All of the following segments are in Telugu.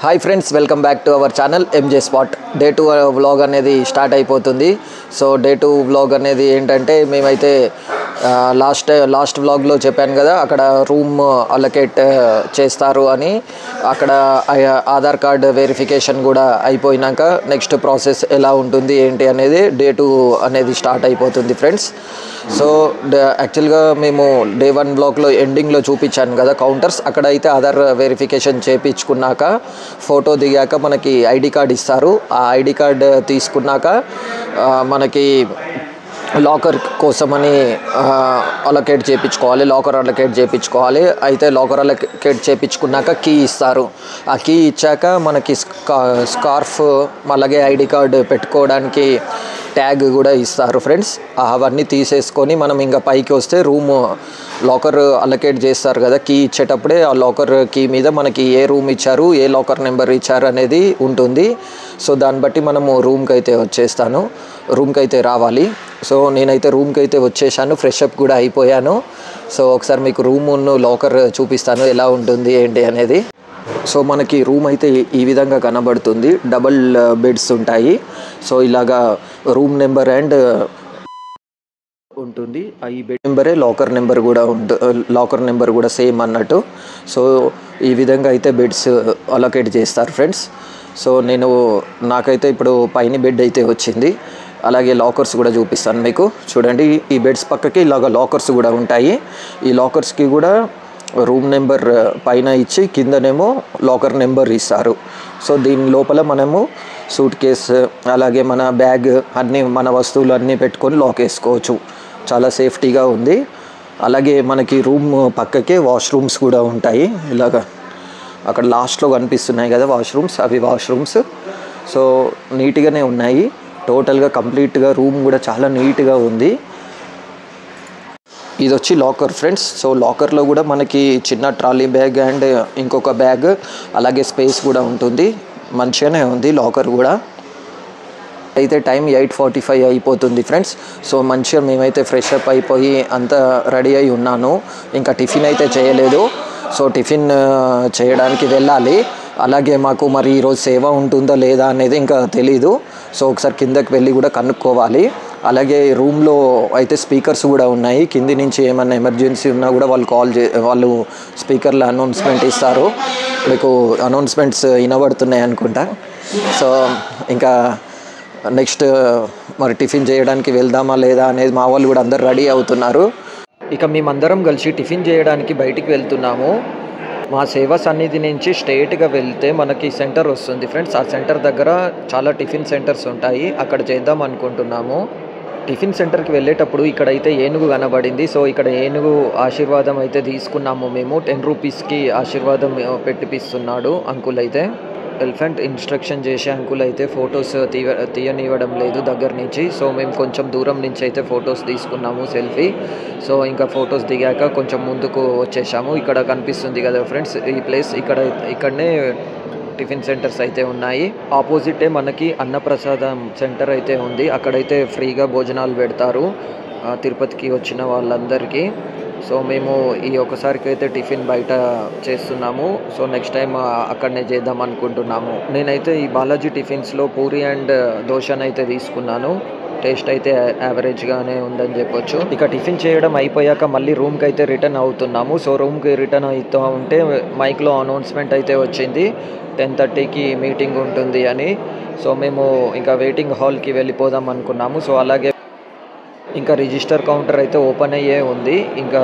Hi friends, welcome back to our channel M J spot. Day 2 vlog అనేది స్టార్ట్ అయిపోతుంది. సో డే 2 వ్లాగ్ అనేది ఏంటంటే మేమైతే లాస్ట్ వ్లాగ్లో చెప్పాను కదా, అక్కడ రూమ్ అలొకేట్ చేస్తారు అని. అక్కడ ఆధార్ కార్డ్ వెరిఫికేషన్ కూడా అయిపోయినాక నెక్స్ట్ ప్రాసెస్ ఎలా ఉంటుంది ఏంటి అనేది డే 2 అనేది స్టార్ట్ అయిపోతుంది ఫ్రెండ్స్. సో యాక్చువల్గా మేము డే 1 బ్లాగ్లో ఎండింగ్లో చూపించాను కదా కౌంటర్స్, అక్కడ అయితే ఆధార్ వెరిఫికేషన్ చేయించుకున్నాక ఫోటో దిగాక మనకి ఐడి కార్డ్ ఇస్తారు. ఆ ఐడి కార్డ్ తీసుకున్నాక మనకి లాకర్ కోసమని అలొకేట్ చేయించుకోవాలి, లాకర్ అలొకేట్ చేయించుకోవాలి. అయితే లాకర్ అలొకేట్ చేయించుకున్నాక కీ ఇస్తారు. ఆ కీ ఇచ్చాక మనకి స్కార్ఫ్ అలాగే ఐడి కార్డు పెట్టుకోవడానికి ట్యాగ్ కూడా ఇస్తారు ఫ్రెండ్స్. అవన్నీ తీసేసుకొని మనం ఇంకా పైకి వస్తే రూమ్ లాకర్ అలొకేట్ చేస్తారు కదా, కీ ఇచ్చేటప్పుడే ఆ లాకర్ కీ మీద మనకి ఏ రూమ్ ఇచ్చారు, ఏ లాకర్ నెంబర్ ఇచ్చారు అనేది ఉంటుంది. సో దాన్ని బట్టి మనము రూమ్కి అయితే రావాలి. సో నేనైతే రూమ్కి అయితే వచ్చేసాను, ఫ్రెష్ అప్ కూడా అయిపోయాను. సో ఒకసారి మీకు రూమ్ను లాకర్ చూపిస్తాను ఎలా ఉంటుంది ఏంటి అనేది. సో మనకి రూమ్ అయితే ఈ విధంగా కనబడుతుంది. డబల్ బెడ్స్ ఉంటాయి. సో ఇలాగా రూమ్ నెంబర్ అండ్ ఉంటుంది. ఈ బెడ్ నెంబరే లాకర్ నెంబర్ కూడా సేమ్ అన్నట్టు. సో ఈ విధంగా అయితే బెడ్స్ అలొకేట్ చేస్తారు ఫ్రెండ్స్. సో నాకైతే ఇప్పుడు పైన బెడ్ అయితే వచ్చింది. అలాగే లాకర్స్ కూడా చూపిస్తాను మీకు. చూడండి, ఈ బెడ్స్ పక్కకి ఇలాగ లాకర్స్ కూడా ఉంటాయి. ఈ లాకర్స్కి కూడా రూమ్ నెంబర్ పైన ఇచ్చి కిందనేమో లాకర్ నెంబర్ ఇస్తారు. సో దీని లోపల మనము సూట్ కేసు అలాగే మన బ్యాగ్ అన్నీ మన వస్తువులు అన్నీ పెట్టుకొని లాక్ వేసుకోవచ్చు. చాలా సేఫ్టీగా ఉంది. అలాగే మనకి రూమ్ పక్కకే వాష్రూమ్స్ కూడా ఉంటాయి. ఇలాగా అక్కడ లాస్ట్లో కనిపిస్తున్నాయి కదా వాష్రూమ్స్, అవి వాష్రూమ్స్. సో నీట్గానే ఉన్నాయి. టోటల్గా కంప్లీట్గా రూమ్ కూడా చాలా నీట్గా ఉంది. ఇది వచ్చి లాకర్ ఫ్రెండ్స్. సో లాకర్లో కూడా మనకి చిన్న ట్రాలీ బ్యాగ్ అండ్ ఇంకొక బ్యాగ్ అలాగే స్పేస్ కూడా ఉంటుంది. మంచిగానే ఉంది లాకర్ కూడా. అయితే టైం 8:45 అయిపోతుంది ఫ్రెండ్స్. సో మంచిగా మేమైతే ఫ్రెష్ అప్ అయిపోయి అంతా రెడీ అయి ఉన్నాను. ఇంకా టిఫిన్ అయితే చేయలేదు. సో టిఫిన్ చేయడానికి వెళ్ళాలి. అలాగే మాకు మరి ఈరోజు సేవ ఉంటుందా లేదా అనేది ఇంకా తెలీదు. సో ఒకసారి కిందకి వెళ్ళి కూడా కనుక్కోవాలి. అలాగే రూమ్లో అయితే స్పీకర్స్ కూడా ఉన్నాయి. కింది నుంచి ఏమన్నా ఎమర్జెన్సీ ఉన్నా కూడా వాళ్ళు స్పీకర్లో అనౌన్స్మెంట్ ఇస్తారు. మీకు అనౌన్స్మెంట్స్ వినబడుతున్నాయి అనుకుంటా. సో ఇంకా నెక్స్ట్ మరి టిఫిన్ చేయడానికి వెళ్దామా లేదా అనేది మా వాళ్ళు కూడా అందరు రెడీ అవుతున్నారు. ఇక మేమందరం కలిసి టిఫిన్ చేయడానికి బయటికి వెళ్తున్నాము. మా సేవా సన్నిధి నుంచి స్ట్రైట్గా వెళ్తే మనకి సెంటర్ వస్తుంది ఫ్రెండ్స్. ఆ సెంటర్ దగ్గర చాలా టిఫిన్ సెంటర్స్ ఉంటాయి. అక్కడ చేద్దాం అనుకుంటున్నాము. టిఫిన్ సెంటర్కి వెళ్ళేటప్పుడు ఇక్కడైతే ఏనుగు కనబడింది. సో ఇక్కడ ఏనుగు ఆశీర్వాదం అయితే తీసుకున్నాము మేము. 10 రూపీస్కి ఆశీర్వాదం పెట్టిపిస్తున్నాడు అంకుల్ అయితే. ఎలిఫెంట్ ఇన్స్ట్రక్షన్ చేసే అంకుల్ అయితే ఫొటోస్ తీయనివ్వడం లేదు దగ్గర నుంచి. సో మేము కొంచెం దూరం నుంచి అయితే ఫొటోస్ తీసుకున్నాము, సెల్ఫీ. సో ఇంకా ఫొటోస్ దిగాక కొంచెం ముందుకు వచ్చేసాము. ఇక్కడ కనిపిస్తుంది కదా ఫ్రెండ్స్ ఈ ప్లేస్. ఇక్కడనే టిఫిన్ సెంటర్స్ అయితే ఉన్నాయి. ఆపోజిటే మనకి అన్నప్రసాదం సెంటర్ అయితే ఉంది. అక్కడైతే ఫ్రీగా భోజనాలు పెడతారు తిరుపతికి వచ్చిన వాళ్ళందరికీ. సో మేము ఈ ఒకసారికి అయితే టిఫిన్ బయట చేస్తున్నాము. సో నెక్స్ట్ టైం అక్కడనే చేద్దాం అనుకుంటున్నాము. నేనైతే ఈ బాలాజీ టిఫిన్స్లో పూరి అండ్ దోశనైతే తీసుకున్నాను. టేస్ట్ అయితే యావరేజ్గానే ఉందని చెప్పొచ్చు. ఇక టిఫిన్ చేయడం అయిపోయాక మళ్ళీ రూమ్కి అయితే రిటర్న్ అవుతున్నాము. సో రూమ్కి రిటర్న్ అవుతూ ఉంటే మైక్లో అనౌన్స్మెంట్ అయితే వచ్చింది 10:30కి మీటింగ్ ఉంటుంది అని. సో మేము ఇంకా వెయిటింగ్ హాల్కి వెళ్ళిపోదాం అనుకున్నాము. సో అలాగే ఇంకా రిజిస్టర్ కౌంటర్ అయితే ఓపెన్ అయ్యే ఉంది. ఇంకా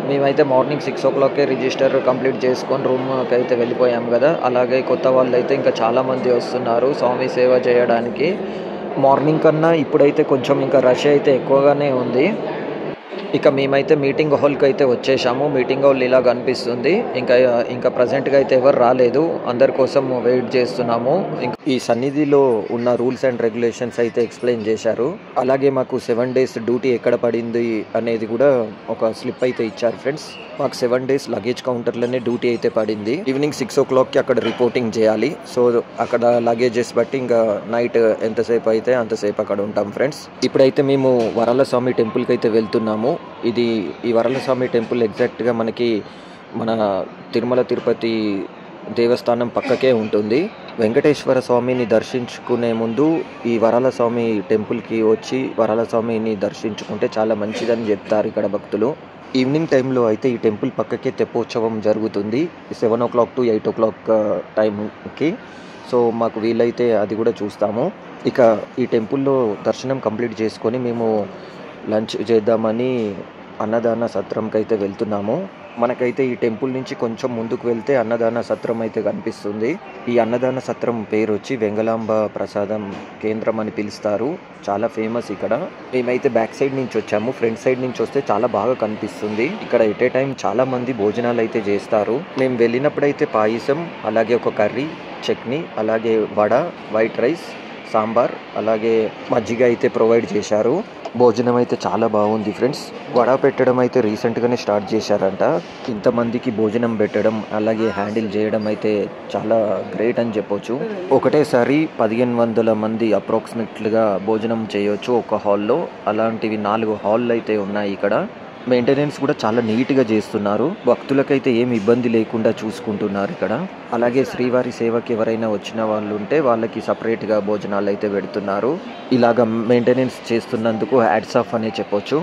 మేమైతే మార్నింగ్ 6 o'clockకే రిజిస్టర్ కంప్లీట్ చేసుకొని రూమ్కి అయితే వెళ్ళిపోయాము కదా. అలాగే కొత్త వాళ్ళు అయితే ఇంకా చాలామంది వస్తున్నారు స్వామి సేవ చేయడానికి. మార్నింగ్ కన్నా ఇప్పుడైతే కొంచెం ఇంకా రష్ అయితే ఎక్కువగానే ఉంది. ఇక మేమైతే మీటింగ్ హాల్కి అయితే వచ్చేసాము. మీటింగ్ హాల్ ఇలా కనిపిస్తుంది. ఇంకా ప్రజెంట్గా అయితే ఎవరు రాలేదు, అందరి కోసం వెయిట్ చేస్తున్నాము. ఈ సన్నిధిలో ఉన్న రూల్స్ అండ్ రెగ్యులేషన్స్ అయితే ఎక్స్ప్లెయిన్ చేశారు. అలాగే మాకు 7 days డ్యూటీ ఎక్కడ పడింది అనేది కూడా ఒక స్లిప్ అయితే ఇచ్చారు ఫ్రెండ్స్. మాకు 7 days లగేజ్ కౌంటర్లోనే డ్యూటీ అయితే పడింది. ఈవినింగ్ 6 o'clockకి అక్కడ రిపోర్టింగ్ చేయాలి. సో అక్కడ లగేజెస్ బట్టి ఇంకా నైట్ ఎంతసేపు అయితే అంతసేపు అక్కడ ఉంటాం ఫ్రెండ్స్. ఇప్పుడైతే మేము వరాలస్వామి టెంపుల్కి అయితే వెళ్తున్నాము. ఈ వరాలస్వామి టెంపుల్ ఎగ్జాక్ట్గా మనకి మన తిరుమల తిరుపతి దేవస్థానం పక్కకే ఉంటుంది. వెంకటేశ్వర స్వామిని దర్శించుకునే ముందు ఈ వరాల స్వామి టెంపుల్కి వచ్చి వరాల స్వామిని దర్శించుకుంటే చాలా మంచిదని చెప్తారు ఇక్కడ భక్తులు. ఈవినింగ్ టైంలో అయితే ఈ టెంపుల్ పక్కకే తెప్పోత్సవం జరుగుతుంది 7 o'clock to 8 o'clock టైంకి. సో మాకు వీలైతే అది కూడా చూస్తాము. ఇక ఈ టెంపుల్లో దర్శనం కంప్లీట్ చేసుకొని మేము లంచ్ చేద్దామని అన్నదాన సత్రంకి అయితే వెళ్తున్నాము. మనకైతే ఈ టెంపుల్ నుంచి కొంచెం ముందుకు వెళ్తే అన్నదాన సత్రం అయితే కనిపిస్తుంది. ఈ అన్నదాన సత్రం పేరు వచ్చి వెంగళాంబ ప్రసాదం కేంద్రం అని పిలుస్తారు. చాలా ఫేమస్ ఇక్కడ. మేమైతే బ్యాక్ సైడ్ నుంచి వచ్చాము. ఫ్రంట్ సైడ్ నుంచి వస్తే చాలా బాగా కనిపిస్తుంది. ఇక్కడ ఎట్ ఏ టైం చాలా మంది భోజనాలు అయితే చేస్తారు. మేము వెళ్ళినప్పుడైతే పాయసం, అలాగే ఒక కర్రీ, చట్నీ, అలాగే వడ, వైట్ రైస్, సాంబార్, అలాగే మజ్జిగ అయితే ప్రొవైడ్ చేశారు. భోజనం అయితే చాలా బాగుంది ఫ్రెండ్స్. వడ పెట్టడం అయితే రీసెంట్గానే స్టార్ట్ చేశారంట. ఇంతమందికి భోజనం పెట్టడం, అలాగే హ్యాండిల్ చేయడం అయితే చాలా గ్రేట్ అని చెప్పొచ్చు. ఒకటేసారి 1500 మంది అప్రాక్సిమేట్లీగా భోజనం చేయొచ్చు ఒక హాల్లో. అలాంటివి 4 హాళ్ళు అయితే ఉన్నాయి ఇక్కడ. మెయింటెనెన్స్ కూడా చాలా నీట్గా చేస్తున్నారు. భక్తులకైతే ఏమి ఇబ్బంది లేకుండా చూసుకుంటున్నారు ఇక్కడ. అలాగే శ్రీవారి సేవకి ఎవరైనా వచ్చిన వాళ్ళు ఉంటే వాళ్ళకి సపరేట్గా భోజనాలు అయితే పెడుతున్నారు. ఇలాగ మెయింటెనెన్స్ చేస్తున్నందుకు హ్యాట్స్ ఆఫ్ అనే చెప్పొచ్చు.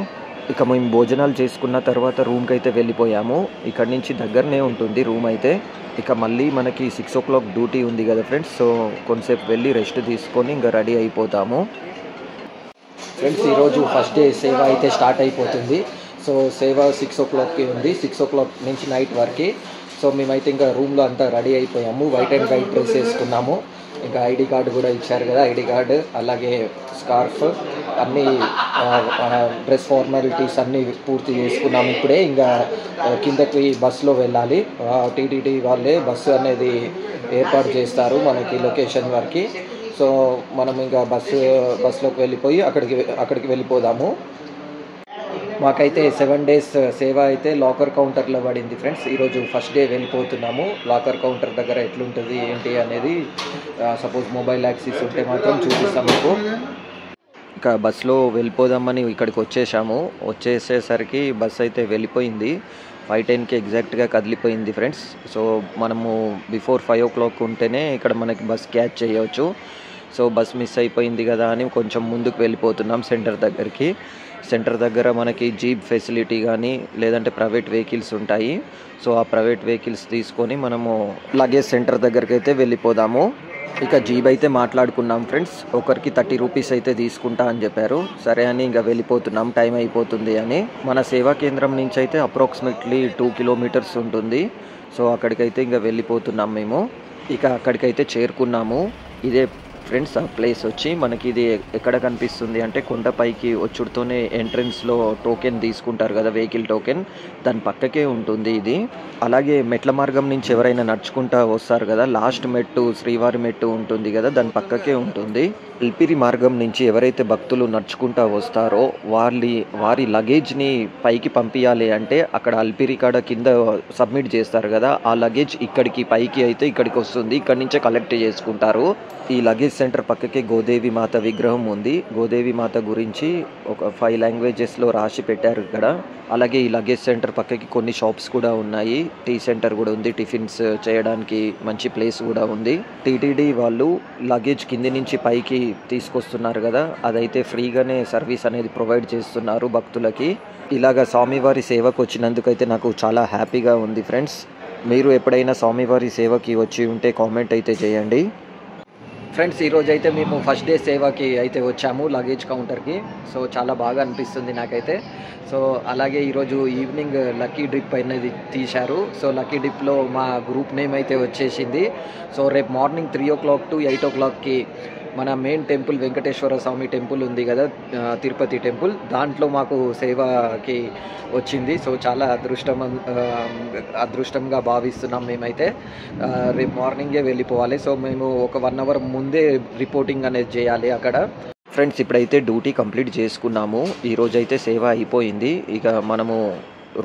ఇక మేము భోజనాలు చేసుకున్న తర్వాత రూమ్కి అయితే వెళ్ళిపోయాము. ఇక్కడ నుంచి దగ్గరనే ఉంటుంది రూమ్ అయితే. ఇక మళ్ళీ మనకి 6 o'clock డ్యూటీ ఉంది కదా ఫ్రెండ్స్. సో కొంతసేపు వెళ్ళి రెస్ట్ తీసుకొని ఇంకా రెడీ అయిపోతాము ఫ్రెండ్స్. ఈరోజు ఫస్ట్ డే సేవ అయితే స్టార్ట్ అయిపోతుంది. సో సేవ 6 o'clockకి ఉంది. 6 o'clock నుంచి నైట్ వరకు. సో మేమైతే ఇంకా రూమ్లో అంతా రెడీ అయిపోయాము. వైట్ అండ్ వైట్ డ్రెస్ వేసుకున్నాము. ఇంకా ఐడి కార్డు కూడా ఇచ్చారు కదా, ఐడి కార్డు, అలాగే స్కార్ఫ్, అన్నీ డ్రెస్ ఫార్మాలిటీస్ అన్నీ పూర్తి చేసుకున్నాము. ఇప్పుడే ఇంకా కిందకి బస్సులో వెళ్ళాలి. టీటీడీ వాళ్ళే బస్సు అనేది ఏర్పాటు చేస్తారు మనకి లొకేషన్ వరకు. సో మనం ఇంకా బస్సులోకి వెళ్ళిపోయి అక్కడికి వెళ్ళిపోదాము. మాకైతే 7 days సేవ అయితే లాకర్ కౌంటర్లో పడింది ఫ్రెండ్స్. ఈరోజు ఫస్ట్ డే వెళ్ళిపోతున్నాము. లాకర్ కౌంటర్ దగ్గర ఎట్లుంటుంది ఏంటి అనేది సపోజ్ మొబైల్ యాక్సెస్ ఉంటే మాత్రం చూపిస్తాం మీకు. ఇంకా బస్సులో వెళ్ళిపోదామని ఇక్కడికి వచ్చేసేసరికి బస్ అయితే వెళ్ళిపోయింది. 5:10కి ఎగ్జాక్ట్గా కదిలిపోయింది ఫ్రెండ్స్. సో మనము బిఫోర్ 5 o'clock ఉంటేనే ఇక్కడ మనకి బస్ క్యాచ్ చేయవచ్చు. సో బస్ మిస్ అయిపోయింది కదా అని కొంచెం ముందుకు వెళ్ళిపోతున్నాం సెంటర్ దగ్గరికి. సెంటర్ దగ్గర మనకి జీప్ ఫెసిలిటీ కానీ లేదంటే ప్రైవేట్ వెహికల్స్ ఉంటాయి. సో ఆ ప్రైవేట్ వెహికల్స్ తీసుకొని మనము లగేజ్ సెంటర్ దగ్గరికి అయితే వెళ్ళిపోదాము. ఇక జీప్ అయితే మాట్లాడుకున్నాం ఫ్రెండ్స్. ఒకరికి 30 rupees అయితే తీసుకుంటా అని చెప్పారు. సరే అని ఇంకా వెళ్ళిపోతున్నాం, టైం అయిపోతుంది అని. మన సేవా కేంద్రం నుంచి అయితే అప్రాక్సిమేట్లీ 2 kilometers ఉంటుంది. సో అక్కడికైతే ఇంకా వెళ్ళిపోతున్నాం మేము. ఇక అక్కడికైతే చేరుకున్నాము. ఇదే ఫ్రెండ్స్ ఆ ప్లేస్ వచ్చి మనకి ఇది ఎక్కడ కనిపిస్తుంది అంటే కొండపైకి వచ్చుడుతోనే ఎంట్రన్స్లో టోకెన్ తీసుకుంటారు కదా, వెహికల్ టోకెన్, దాని పక్కకే ఉంటుంది ఇది. అలాగే మెట్ల మార్గం నుంచి ఎవరైనా నడుచుకుంటా వస్తారు కదా, లాస్ట్ మెట్టు శ్రీవారి మెట్టు ఉంటుంది కదా, దాని పక్కకే ఉంటుంది. అల్పిరి మార్గం నుంచి ఎవరైతే భక్తులు నడుచుకుంటా వస్తారో వారి లగేజ్ని పైకి పంపించాలి అంటే అక్కడ అల్పిరి కాడ కింద సబ్మిట్ చేస్తారు కదా, ఆ లగేజ్ ఇక్కడికి పైకి అయితే ఇక్కడికి వస్తుంది. ఇక్కడి నుంచే కలెక్ట్ చేసుకుంటారు. ఈ లగేజ్ సెంటర్ పక్కకే గోదేవి మాత విగ్రహం ఉంది. గోదేవి మాత గురించి ఒక 5 languagesలో రాసి పెట్టారు ఇక్కడ. అలాగే ఈ లగేజ్ సెంటర్ పక్కకి కొన్ని షాప్స్ కూడా ఉన్నాయి. టీ సెంటర్ కూడా ఉంది, టిఫిన్స్ చేయడానికి మంచి ప్లేస్ కూడా ఉంది. టీటీడీ వాళ్ళు లగేజ్ కింది నుంచి పైకి తీసుకొస్తున్నారు కదా, అదైతే ఫ్రీగానే సర్వీస్ అనేది ప్రొవైడ్ చేస్తున్నారు భక్తులకి. ఇలాగా స్వామివారి సేవకు వచ్చినందుకైతే నాకు చాలా హ్యాపీగా ఉంది ఫ్రెండ్స్. మీరు ఎప్పుడైనా స్వామివారి సేవకి వచ్చి ఉంటే కామెంట్ అయితే చేయండి ఫ్రెండ్స్. ఈరోజు అయితే మేము ఫస్ట్ డే సేవకి అయితే వచ్చాము లగేజ్ కౌంటర్కి. సో చాలా బాగా అనిపిస్తుంది నాకైతే. సో అలాగే ఈరోజు ఈవినింగ్ లక్కీ డ్రిప్ అనేది తీశారు. సో లక్కీ డ్రిప్లో మా గ్రూప్ నేమ్ అయితే వచ్చేసింది. సో రేపు మార్నింగ్ 3 o'clock to 8 o'clockకి మన మెయిన్ టెంపుల్ వెంకటేశ్వర స్వామి టెంపుల్ ఉంది కదా, తిరుపతి టెంపుల్, దాంట్లో మాకు సేవకి వచ్చింది. సో చాలా అదృష్టంగా భావిస్తున్నాం మేమైతే. రేపు మార్నింగే వెళ్ళిపోవాలి. సో మేము ఒక 1 hour ముందే రిపోర్టింగ్ అనేది చేయాలి అక్కడ. ఫ్రెండ్స్ ఇప్పుడైతే డ్యూటీ కంప్లీట్ చేసుకున్నాము. ఈరోజైతే సేవ అయిపోయింది. ఇక మనము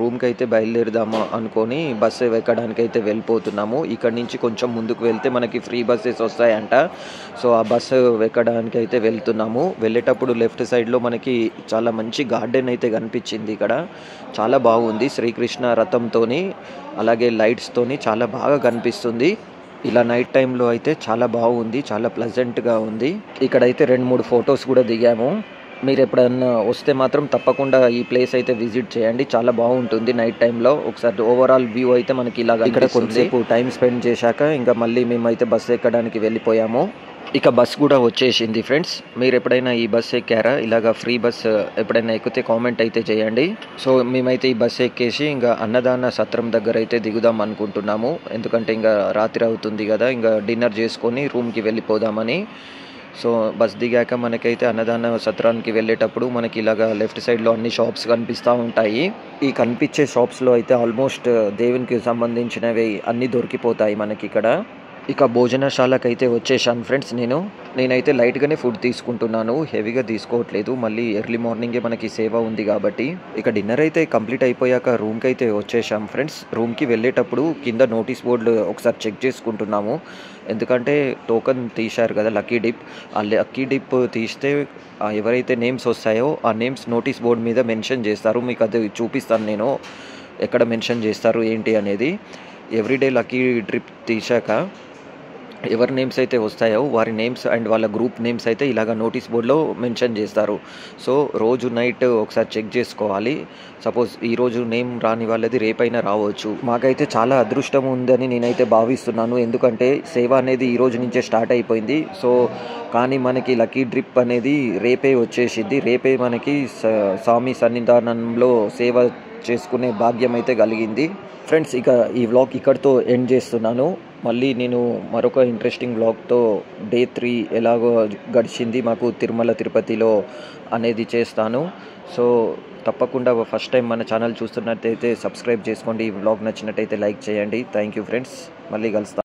రూమ్కి అయితే బయలుదేరుదాము అనుకొని బస్సు ఎక్కడానికి అయితే వెళ్ళిపోతున్నాము. ఇక్కడ నుంచి కొంచెం ముందుకు వెళ్తే మనకి ఫ్రీ బస్సెస్ వస్తాయంట. సో ఆ బస్సు ఎక్కడానికి అయితే వెళ్తున్నాము. వెళ్ళేటప్పుడు లెఫ్ట్ సైడ్లో మనకి చాలా మంచి గార్డెన్ అయితే కనిపించింది. ఇక్కడ చాలా బాగుంది, శ్రీకృష్ణ రథంతోని అలాగే లైట్స్తోని చాలా బాగా కనిపిస్తుంది. ఇలా నైట్ టైంలో అయితే చాలా బాగుంది, చాలా ప్లెజెంట్గా ఉంది. ఇక్కడైతే 2-3 ఫొటోస్ కూడా దిగాము. మీరు ఎప్పుడన్నా వస్తే మాత్రం తప్పకుండా ఈ ప్లేస్ అయితే విజిట్ చేయండి, చాలా బాగుంటుంది నైట్ టైంలో. ఒకసారి ఓవరాల్ వ్యూ అయితే మనకి ఇలాగ ఇక్కడ కొంచెంసేపు టైం స్పెండ్ చేశాక ఇంకా మళ్ళీ మేమైతే బస్సు ఎక్కడానికి వెళ్ళిపోయాము. ఇక బస్ కూడా వచ్చేసింది ఫ్రెండ్స్. మీరు ఎప్పుడైనా ఈ బస్ ఎక్కారా? ఇలాగ ఫ్రీ బస్ ఎప్పుడైనా ఎక్కితే కామెంట్ అయితే చేయండి. సో మేమైతే ఈ బస్ ఎక్కేసి ఇంకా అన్నదాన సత్రం దగ్గర అయితే దిగుదాం అనుకుంటున్నాము. ఎందుకంటే ఇంకా రాత్రి అవుతుంది కదా, ఇంకా డిన్నర్ చేసుకొని రూమ్కి వెళ్ళిపోదామని. సో బస్ దిగాక మనకైతే అన్నదాన సత్రానికి వెళ్ళేటప్పుడు మనకి ఇలాగ లెఫ్ట్ సైడ్లో అన్ని షాప్స్ కనిపిస్తూ ఉంటాయి. ఈ కనిపించే షాప్స్లో అయితే ఆల్మోస్ట్ దేవునికి సంబంధించినవి అన్నీ దొరికిపోతాయి మనకి ఇక్కడ. ఇక భోజనశాలకైతే వచ్చేసాను ఫ్రెండ్స్. నేనైతే లైట్గానే ఫుడ్ తీసుకుంటున్నాను, హెవీగా తీసుకోవట్లేదు. మళ్ళీ ఎర్లీ మార్నింగే మనకి సేవ ఉంది కాబట్టి. ఇక డిన్నర్ అయితే కంప్లీట్ అయిపోయాక రూమ్కి అయితే వచ్చేసాం ఫ్రెండ్స్. రూమ్కి వెళ్ళేటప్పుడు కింద నోటీస్ బోర్డు ఒకసారి చెక్ చేసుకుంటున్నాము. ఎందుకంటే టోకన్ తీశారు కదా లక్కీ డిప్, ఆ లక్కీ డిప్ తీస్తే ఎవరైతే నేమ్స్ వస్తాయో ఆ నేమ్స్ నోటీస్ బోర్డు మీద మెన్షన్ చేస్తారు. మీకు అది చూపిస్తాను నేను ఎక్కడ మెన్షన్ చేస్తారు ఏంటి అనేది. ఎవ్రీడే లక్కీ డ్రిప్ తీశాక ఎవరి నేమ్స్ అయితే వస్తాయో వారి నేమ్స్ అండ్ వాళ్ళ గ్రూప్ నేమ్స్ అయితే ఇలాగ నోటీస్ బోర్డులో మెన్షన్ చేస్తారు. సో రోజు నైట్ ఒకసారి చెక్ చేసుకోవాలి. సపోజ్ ఈరోజు నేమ్ రాని వాళ్ళది రేపైనా రావచ్చు. మాకైతే చాలా అదృష్టం ఉందని నేనైతే భావిస్తున్నాను. ఎందుకంటే సేవ అనేది ఈ రోజు నుంచే స్టార్ట్ అయిపోయింది. సో కానీ మనకి లక్కీ డ్రిప్ అనేది రేపే వచ్చేసింది. రేపే మనకి స్వామి సన్నిధానంలో సేవ చేసుకునే భాగ్యం అయితే కలిగింది ఫ్రెండ్స్. ఇక ఈ వ్లాగ్ ఇక్కడితో ఎండ్ చేస్తున్నాను. మళ్ళీ నేను మరొక ఇంట్రెస్టింగ్ వ్లాగ్తో డే 3 ఎలాగో గడిచింది మాకు తిరుమల తిరుపతిలో అనేది చేస్తాను. సో తప్పకుండా ఫస్ట్ టైం మన ఛానల్ చూస్తున్నట్టయితే సబ్స్క్రైబ్ చేసుకోండి. ఈ వ్లాగ్ నచ్చినట్టయితే లైక్ చేయండి. థ్యాంక్ యూ ఫ్రెండ్స్, మళ్ళీ కలుస్తాను.